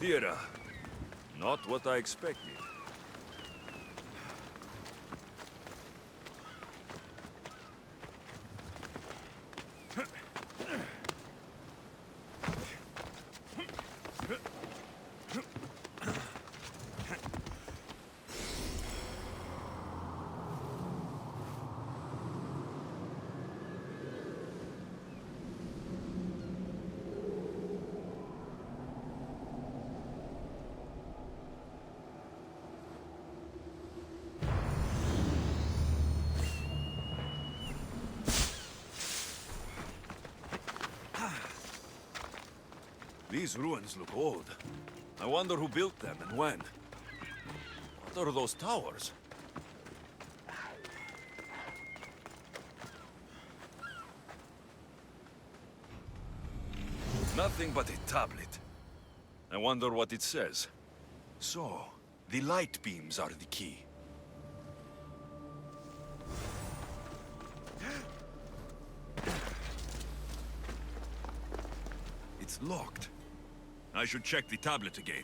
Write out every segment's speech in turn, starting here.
Hira. Not what I expected. These ruins look old. I wonder who built them and when. What are those towers? Nothing but a tablet. I wonder what it says. So, the light beams are the key. It's locked. I should check the tablet again.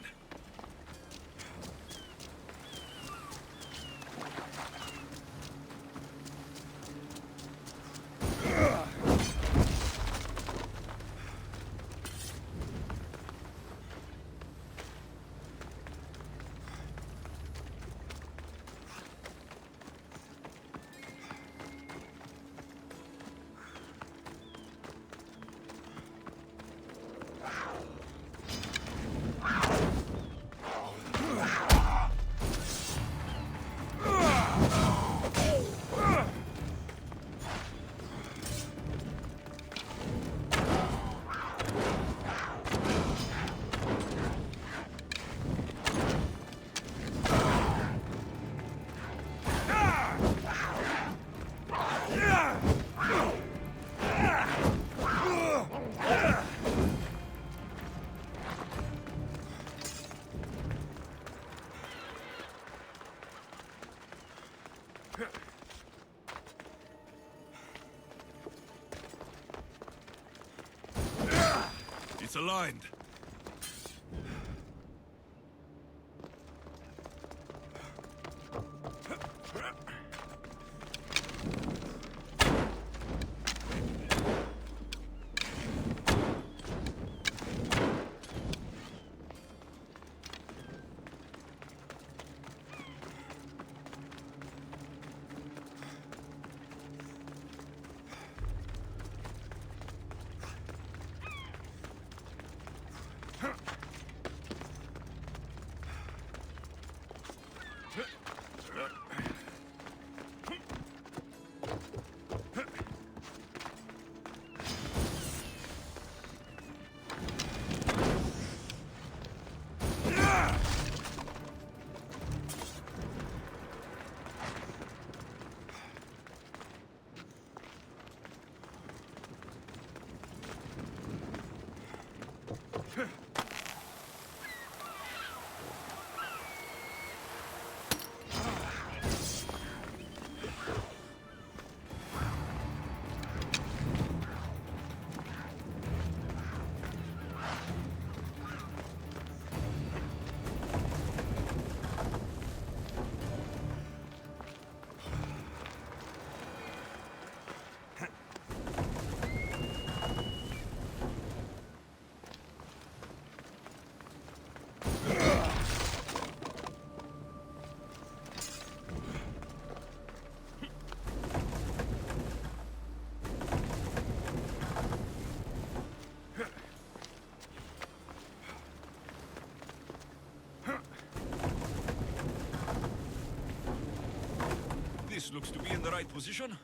It's aligned. This looks to be in the right position.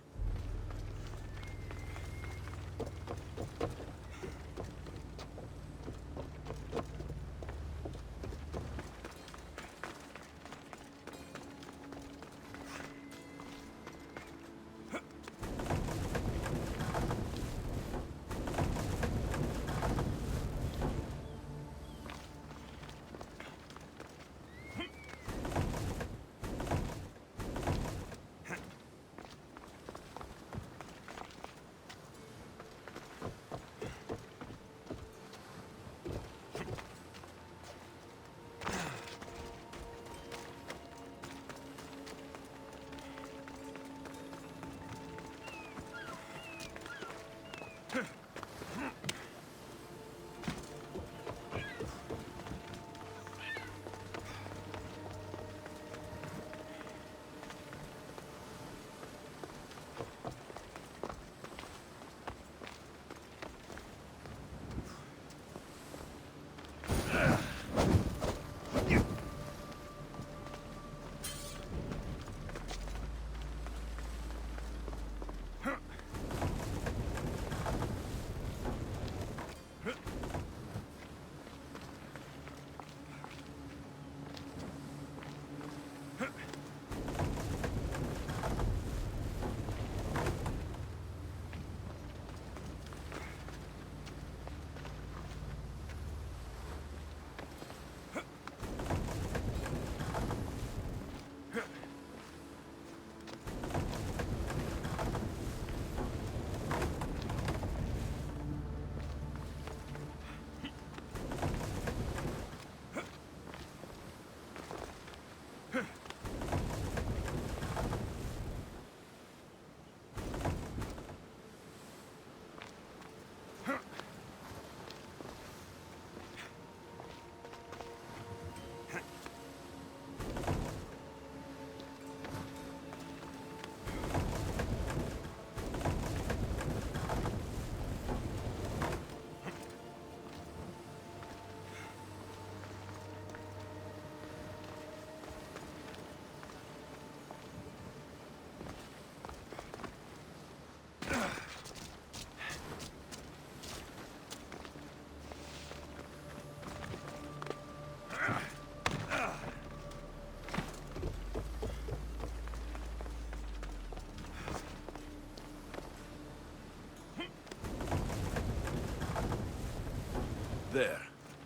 There.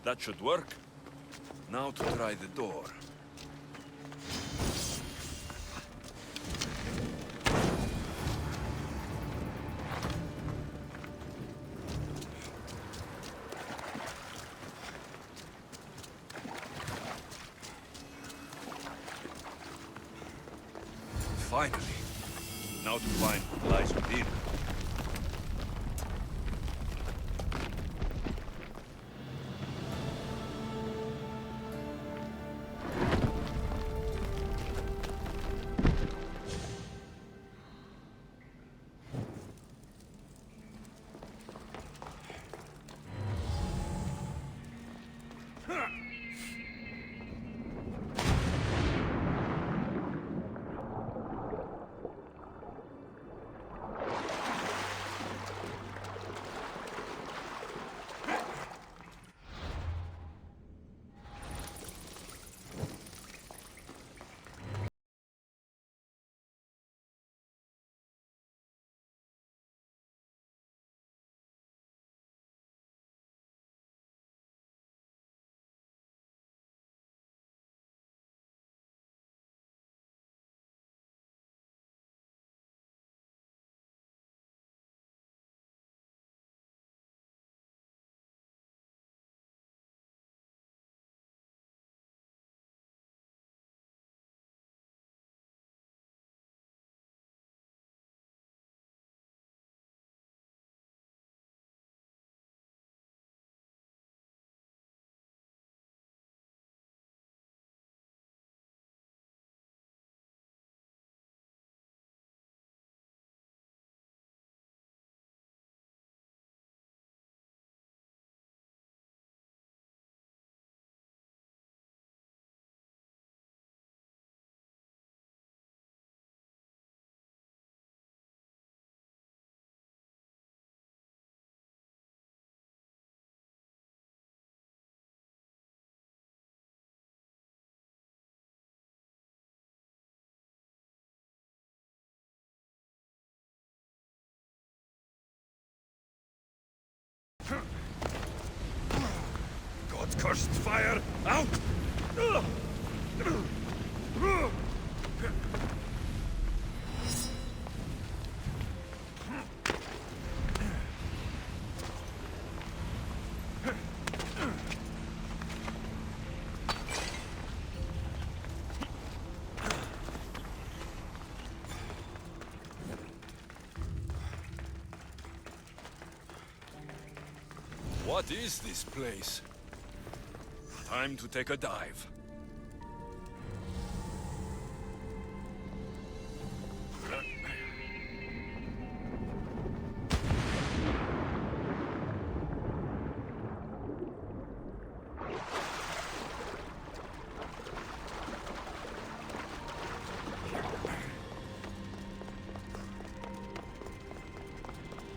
That should work. Now to try the door. Finally. Now to find what lies within. Cursed fire! Out! What is this place? Time to take a dive.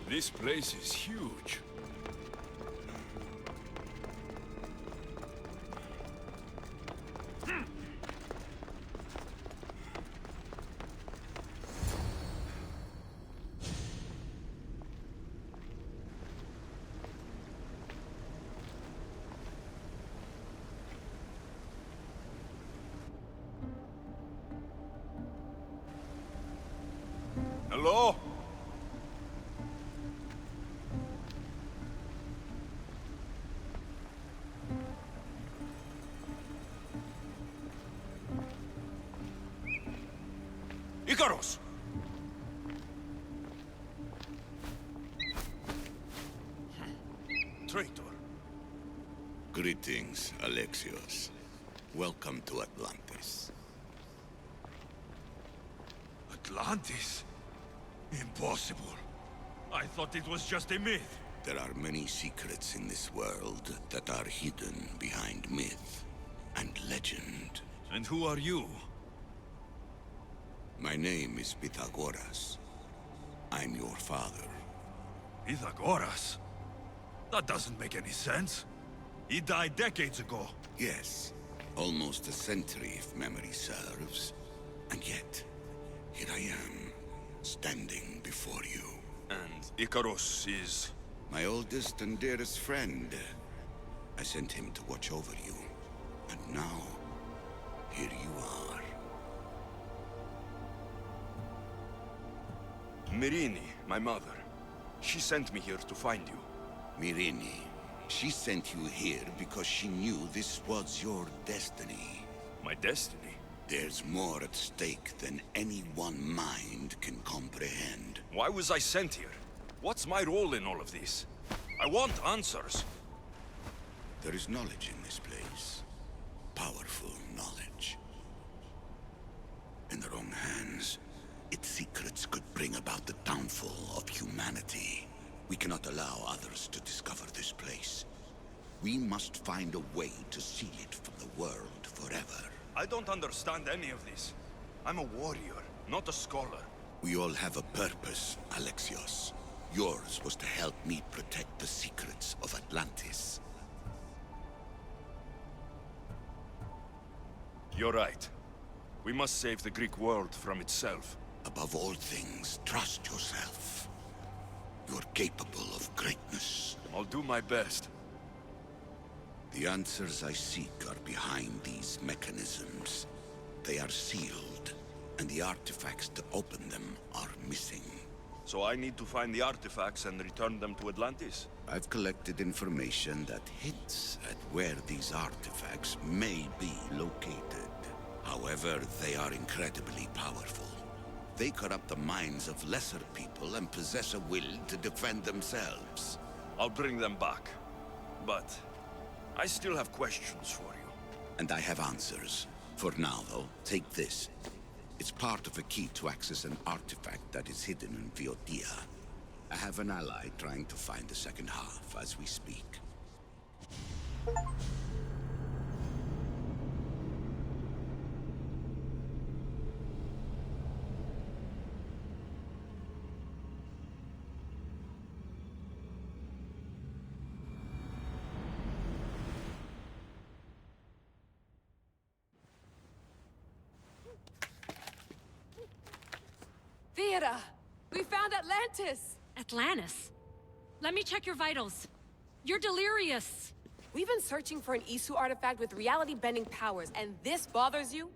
This place is huge. Hello? Icarus! Traitor. Greetings, Alexios. Welcome to Atlantis. Atlantis? Impossible. I thought it was just a myth. There are many secrets in this world that are hidden behind myth and legend. And who are you? My name is Pythagoras. I'm your father. Pythagoras? That doesn't make any sense. He died decades ago. Yes, almost a century if memory serves. And yet, here I am, standing before you. And Icarus is... My oldest and dearest friend. I sent him to watch over you. And now, here you are. Myrine, my mother. She sent me here to find you. Myrine. She sent you here because she knew this was your destiny. My destiny? There's more at stake than any one mind can comprehend. Why was I sent here? What's my role in all of this? I want answers. There is knowledge in this place. Powerful knowledge. In the wrong hands, its secrets could bring about the downfall of humanity. We cannot allow others to discover this place. We must find a way to seal it from the world forever. I don't understand any of this. I'm a warrior, not a scholar. We all have a purpose, Alexios. Yours was to help me protect the secrets of Atlantis. You're right. We must save the Greek world from itself. Above all things, trust yourself. You're capable of greatness. I'll do my best. The answers I seek are behind these mechanisms. They are sealed, and the artifacts to open them are missing. So I need to find the artifacts and return them to Atlantis? I've collected information that hints at where these artifacts may be located. However, they are incredibly powerful. They corrupt the minds of lesser people and possess a will to defend themselves. I'll bring them back. But I still have questions for you. And I have answers. For now, though, take this. It's part of a key to access an artifact that is hidden in Viotia. I have an ally trying to find the second half as we speak. Theater! We found Atlantis! Atlantis? Let me check your vitals. You're delirious. We've been searching for an Isu artifact with reality-bending powers, and this bothers you?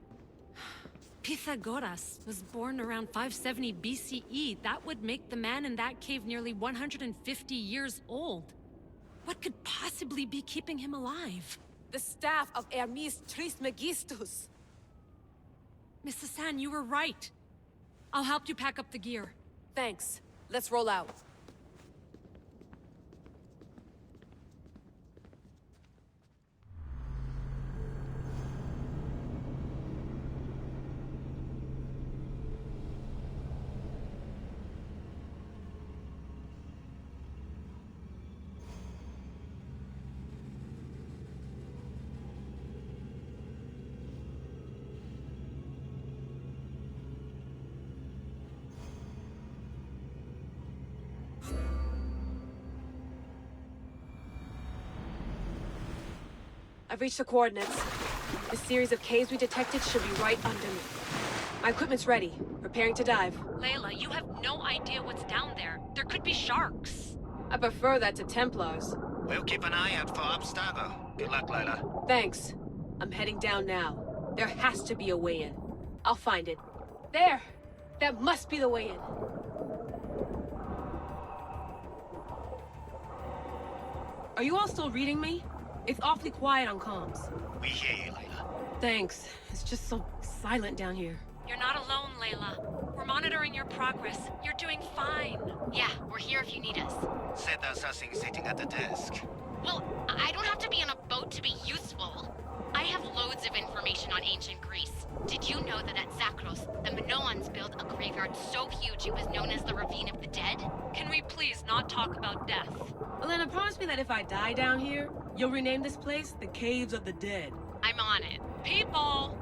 Pythagoras was born around 570 BCE. That would make the man in that cave nearly 150 years old. What could possibly be keeping him alive? The staff of Hermes Trismegistus. Mrs. San, you were right. I'll help you pack up the gear. Thanks. Let's roll out. I've reached the coordinates. The series of caves we detected should be right under me. My equipment's ready. Preparing to dive. Layla, you have no idea what's down there. There could be sharks. I prefer that to Templars. We'll keep an eye out for Abstergo. Good luck, Layla. Thanks. I'm heading down now. There has to be a way in. I'll find it. There! That must be the way in. Are you all still reading me? It's awfully quiet on comms. We hear you, Layla. Thanks. It's just so silent down here. You're not alone, Layla. We're monitoring your progress. You're doing fine. Yeah, we're here if you need us. Said there's nothing sitting at the desk. Well, I don't have to be on a boat to be useful. I have loads of information on ancient Greece. Did you know that at Zakros, the Minoans built a graveyard so huge it was known as the Ravine of the Dead? Can we please not talk about death? Elena, promise me that if I die down here, you'll rename this place the Caves of the Dead. I'm on it. People!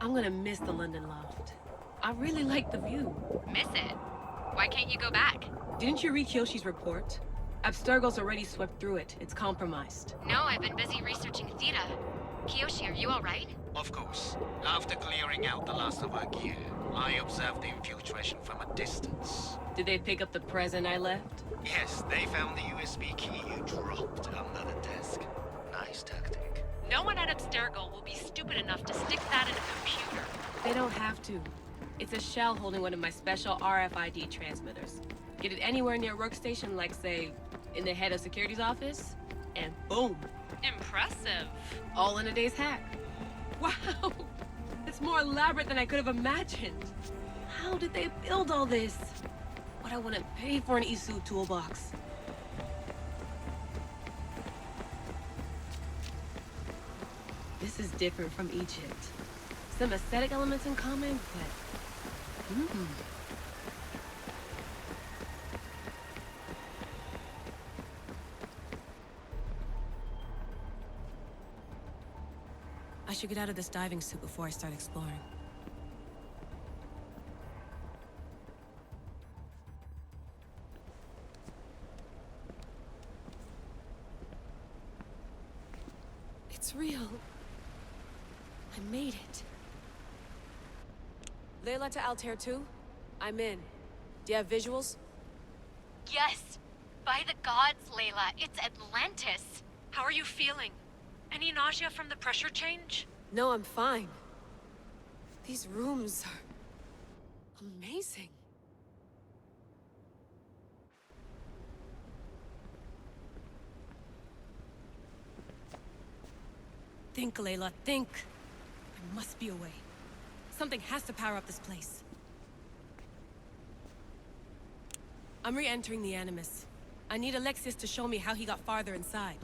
I'm gonna miss the London loft. I really like the view. Miss it? Why can't you go back? Didn't you read Kyoshi's report? Abstergo's already swept through it. It's compromised. No, I've been busy researching Theta. Kiyoshi, are you alright? Of course. After clearing out the last of our gear, I observed the infiltration from a distance. Did they pick up the present I left? Yes, they found the USB key you dropped under the desk. Nice tactic. No one at Abstergo will be stupid enough to stick that in a computer. They don't have to. It's a shell holding one of my special RFID transmitters. Get it anywhere near a workstation, like, say, in the head of security's office, and boom! Impressive. All in a day's hack. Wow! It's more elaborate than I could have imagined. How did they build all this? What I wouldn't pay for an Isu toolbox. This is different from Egypt. Some aesthetic elements in common, but... I should get out of this diving suit before I start exploring. It's real. I made it. Layla to Altair 2? I'm in. Do you have visuals? Yes! By the gods, Layla, it's Atlantis! How are you feeling? Any nausea from the pressure change? No, I'm fine. These rooms are... amazing. Think, Layla, think. There must be a way. Something has to power up this place. I'm re-entering the Animus. I need Alexis to show me how he got farther inside.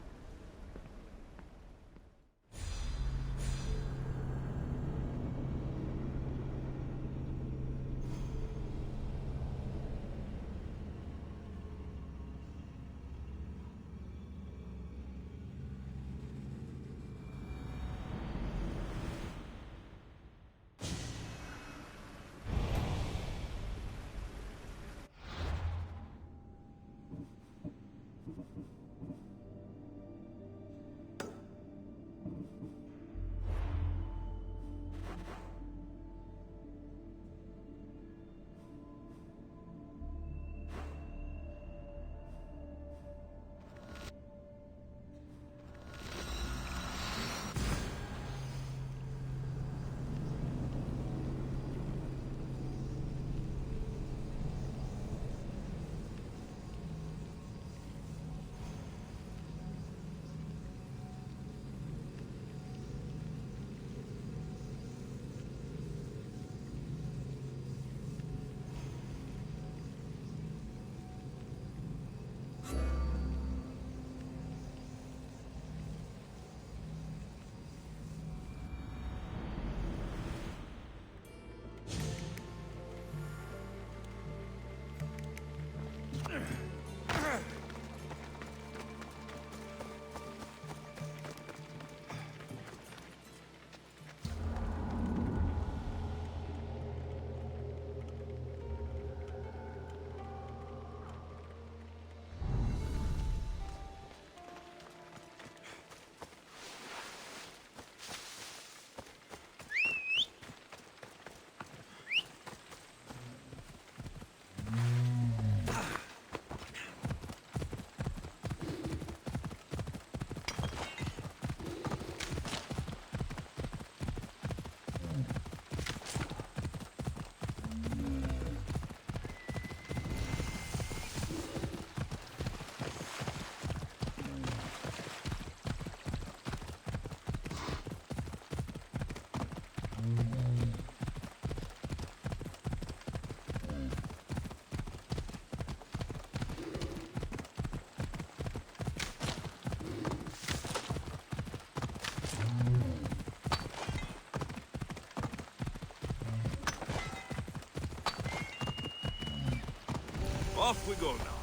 Off we go now.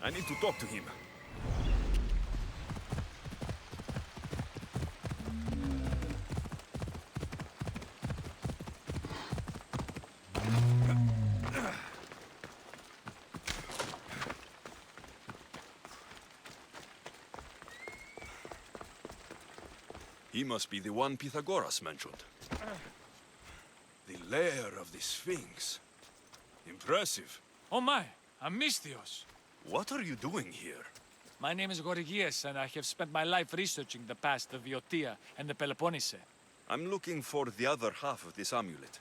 I need to talk to him. He must be the one Pythagoras mentioned. The lair of the Sphinx. Impressive. Oh my, Amistios. What are you doing here? My name is Gorgias, and I have spent my life researching the past of Viotia and the Peloponnese. I'm looking for the other half of this amulet.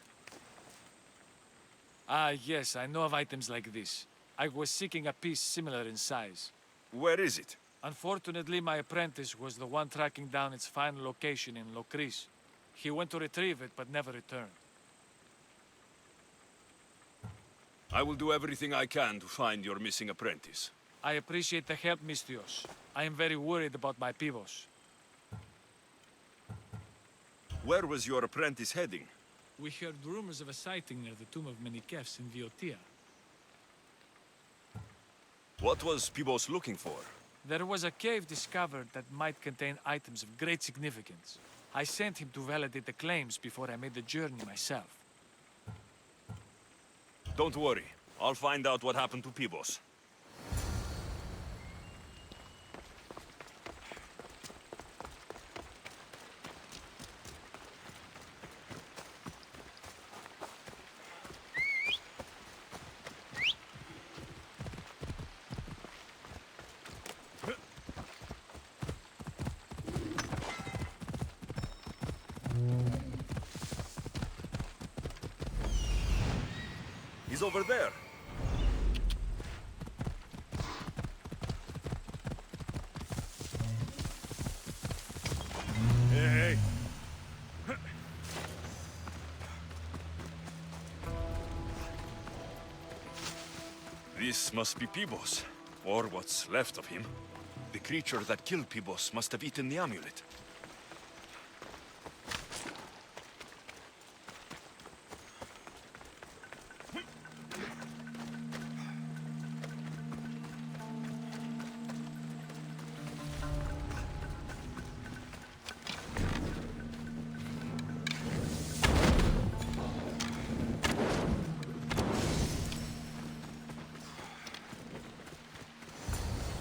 Ah, yes, I know of items like this. I was seeking a piece similar in size. Where is it? Unfortunately, my apprentice was the one tracking down its final location in Locris. He went to retrieve it, but never returned. I will do everything I can to find your missing apprentice. I appreciate the help, Mistios. I am very worried about my pivos. Where was your apprentice heading? We heard rumors of a sighting near the tomb of Menikefs in Viotia. What was Pibos looking for? There was a cave discovered that might contain items of great significance. I sent him to validate the claims before I made the journey myself. Don't worry. I'll find out what happened to Pibos. He's over there. Hey. This must be Pibos, or what's left of him. The creature that killed Pibos must have eaten the amulet.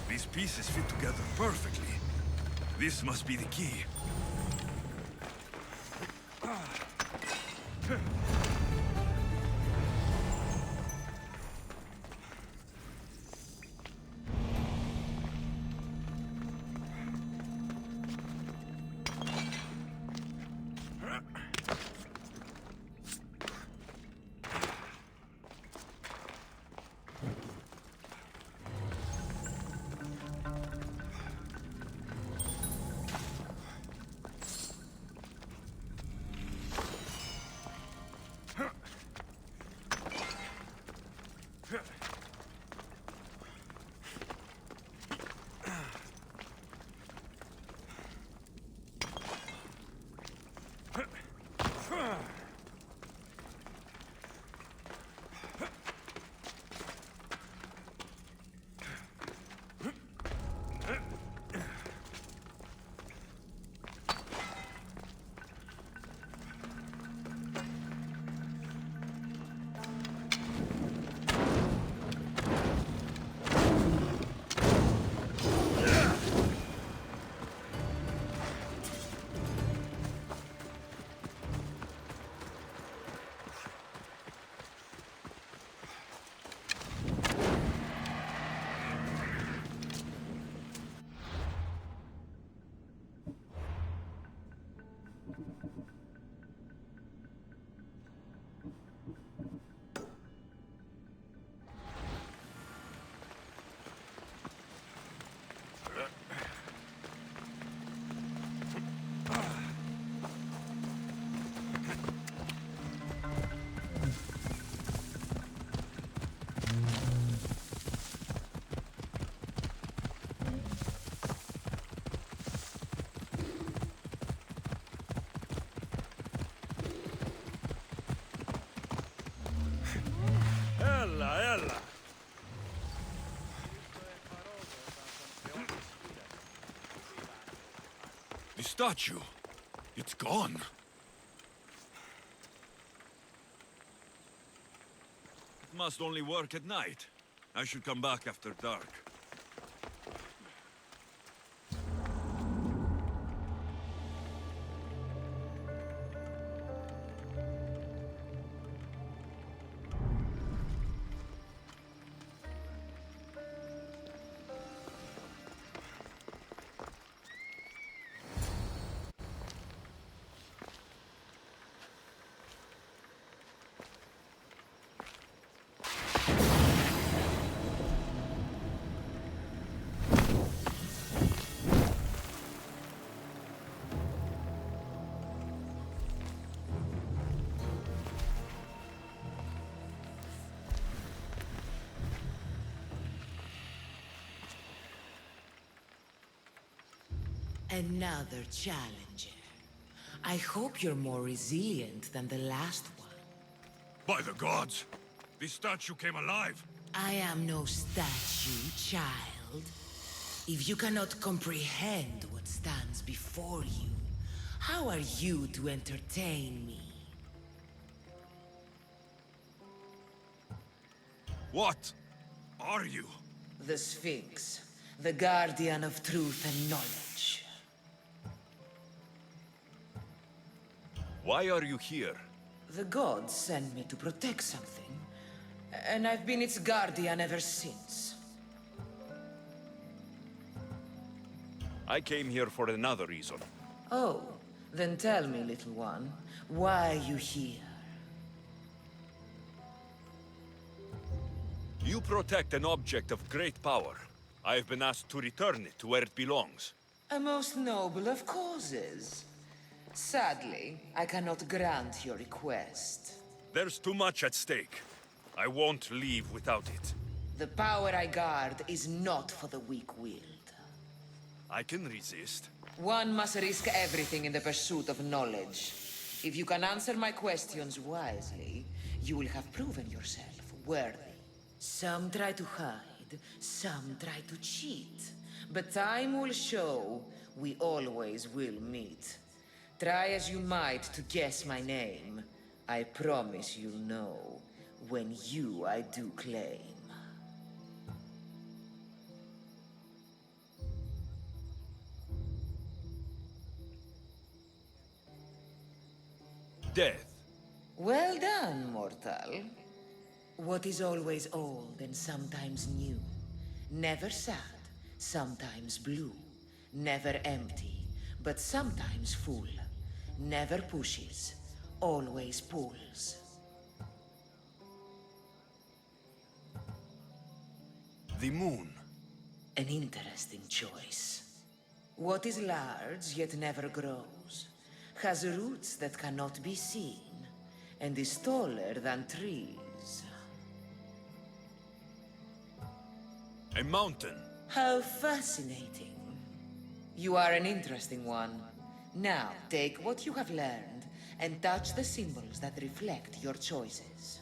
These pieces fit together perfectly. This must be the key. statue. It's gone. It must only work at night. I should come back after dark. Another challenger. I hope you're more resilient than the last one. By the gods! This statue came alive! I am no statue, child. If you cannot comprehend what stands before you, how are you to entertain me? What are you? The Sphinx, the guardian of truth and knowledge. Why are you here? The gods sent me to protect something, and I've been its guardian ever since. I came here for another reason. Oh, then tell me, little one, why are you here? You protect an object of great power. I have been asked to return it to where it belongs. A most noble of causes. Sadly, I cannot grant your request. There's too much at stake. I won't leave without it. The power I guard is not for the weak-willed. I can resist. One must risk everything in the pursuit of knowledge. If you can answer my questions wisely, you will have proven yourself worthy. Some try to hide, some try to cheat. But time will show we always will meet. Try as you might to guess my name. I promise you'll know when I do claim. Death. Well done, mortal. What is always old and sometimes new. Never sad, sometimes blue. Never empty, but sometimes full. Never pushes, always pulls. The moon. An interesting choice. What is large yet never grows, has roots that cannot be seen, and is taller than trees. A mountain. How fascinating. You are an interesting one. Now, take what you have learned and touch the symbols that reflect your choices.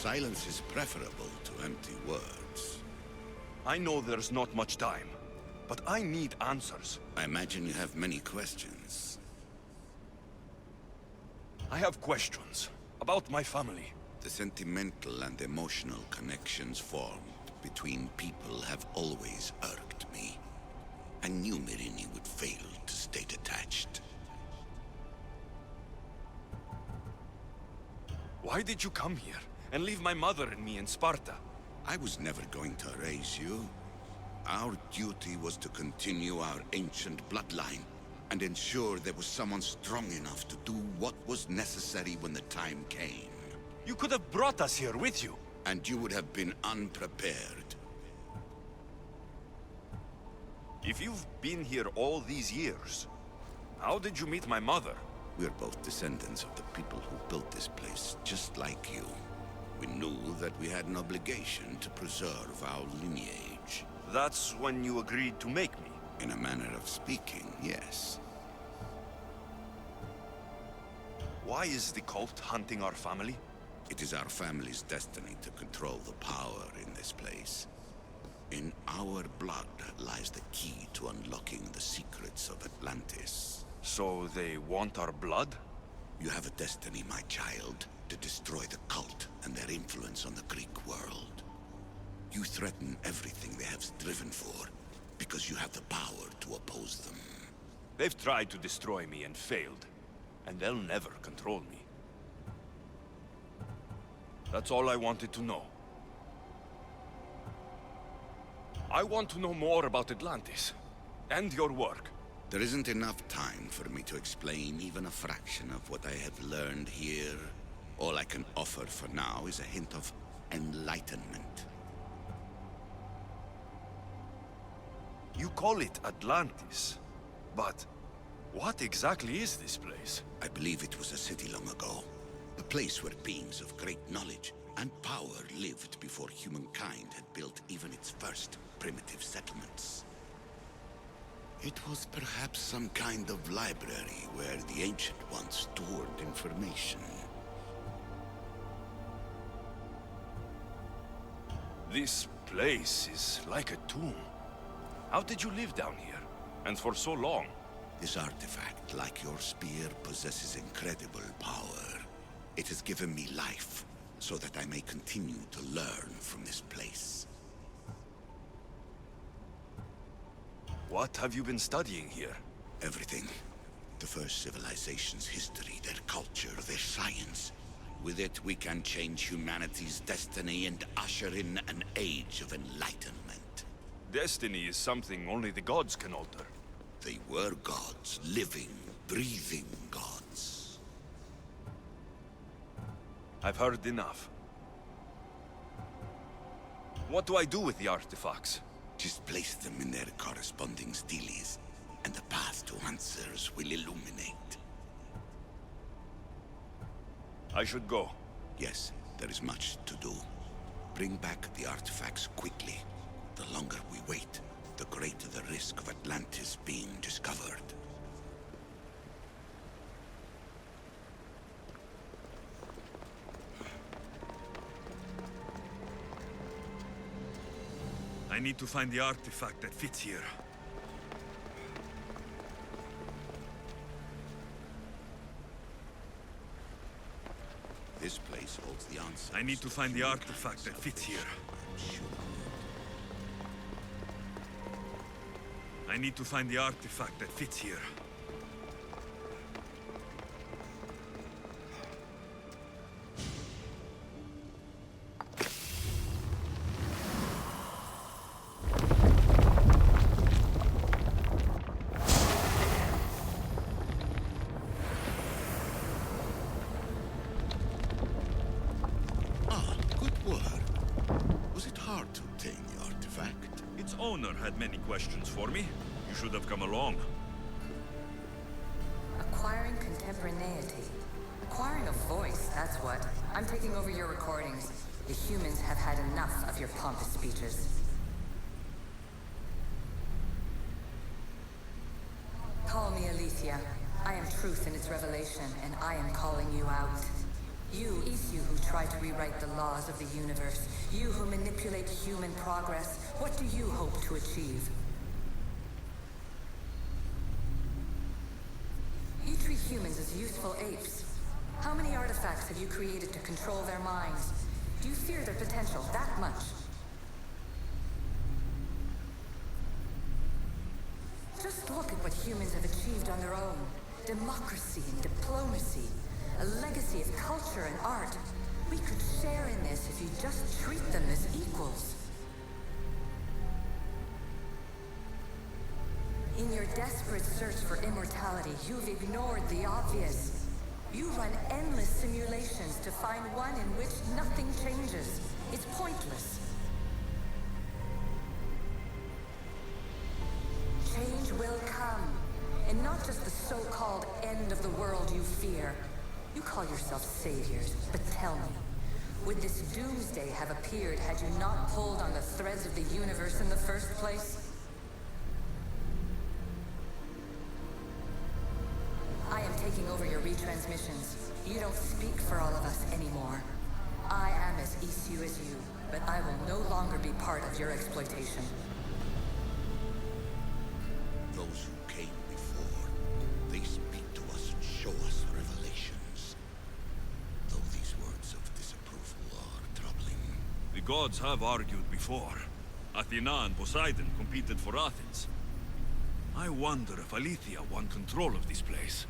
Silence is preferable to empty words. I know there's not much time, but I need answers. I imagine you have many questions. I have questions about my family. The sentimental and emotional connections formed between people have always irked me. I knew Myrini would fail to stay detached. Why did you come here and leave my mother and me in Sparta? I was never going to raise you. Our duty was to continue our ancient bloodline and ensure there was someone strong enough to do what was necessary when the time came. You could have brought us here with you. And you would have been unprepared. If you've been here all these years, how did you meet my mother? We're both descendants of the people who built this place, just like you. We knew that we had an obligation to preserve our lineage. That's when you agreed to make me. In a manner of speaking, yes. Why is the cult hunting our family? It is our family's destiny to control the power in this place. In our blood lies the key to unlocking the secrets of Atlantis. So they want our blood? You have a destiny, my child, to destroy the cult and their influence on the Greek world. You threaten everything they have striven for, because you have the power to oppose them. They've tried to destroy me and failed, and they'll never control me. That's all I wanted to know. I want to know more about Atlantis, and your work. There isn't enough time for me to explain even a fraction of what I have learned here. All I can offer for now is a hint of enlightenment. You call it Atlantis, but what exactly is this place? I believe it was a city long ago. A place where beings of great knowledge and power lived before humankind had built even its first primitive settlements. It was perhaps some kind of library where the Ancient Ones stored information. This place is like a tomb. How did you live down here? And for so long? This artifact, like your spear, possesses incredible power. It has given me life, so that I may continue to learn from this place. What have you been studying here? Everything. The first civilization's history, their culture, their science. With it, we can change humanity's destiny and usher in an age of enlightenment. Destiny is something only the gods can alter. They were gods, living, breathing gods. I've heard enough. What do I do with the artifacts? Just place them in their corresponding steles, and the path to answers will illuminate. I should go. Yes, there is much to do. Bring back the artifacts quickly. The longer we wait, the greater the risk of Atlantis being discovered. I need to find the artifact that fits here. This place holds the answer. I need to find the artifact that fits here. I need to find the artifact that fits here. Owner had many questions for me. You should have come along. Acquiring contemporaneity. Acquiring a voice, that's what. I'm taking over your recordings. The humans have had enough of your pompous speeches. Call me Alicia. I am truth in its revelation, and I am calling you out. You, Isu, who try to rewrite the laws of the universe. You who manipulate human progress. What do you hope to achieve? You treat humans as useful apes. How many artifacts have you created to control their minds? Do you fear their potential that much? Just look at what humans have achieved on their own. Democracy and diplomacy. A legacy of culture and art. We could share in this if you just treat them as equals. In your desperate search for immortality, you've ignored the obvious. You run endless simulations to find one in which nothing changes. It's pointless. Change will come, and not just the so-called end of the world you fear. You call yourself saviors, but tell me, would this doomsday have appeared had you not pulled on the threads of the universe in the first place? I am taking over your retransmissions. You don't speak for all of us anymore. I am as Isu as you, but I will no longer be part of your exploitation. Those who came before, they speak to us and show us revelations. Though these words of disapproval are troubling. The gods have argued before. Athena and Poseidon competed for Athens. I wonder if Aletheia won control of this place.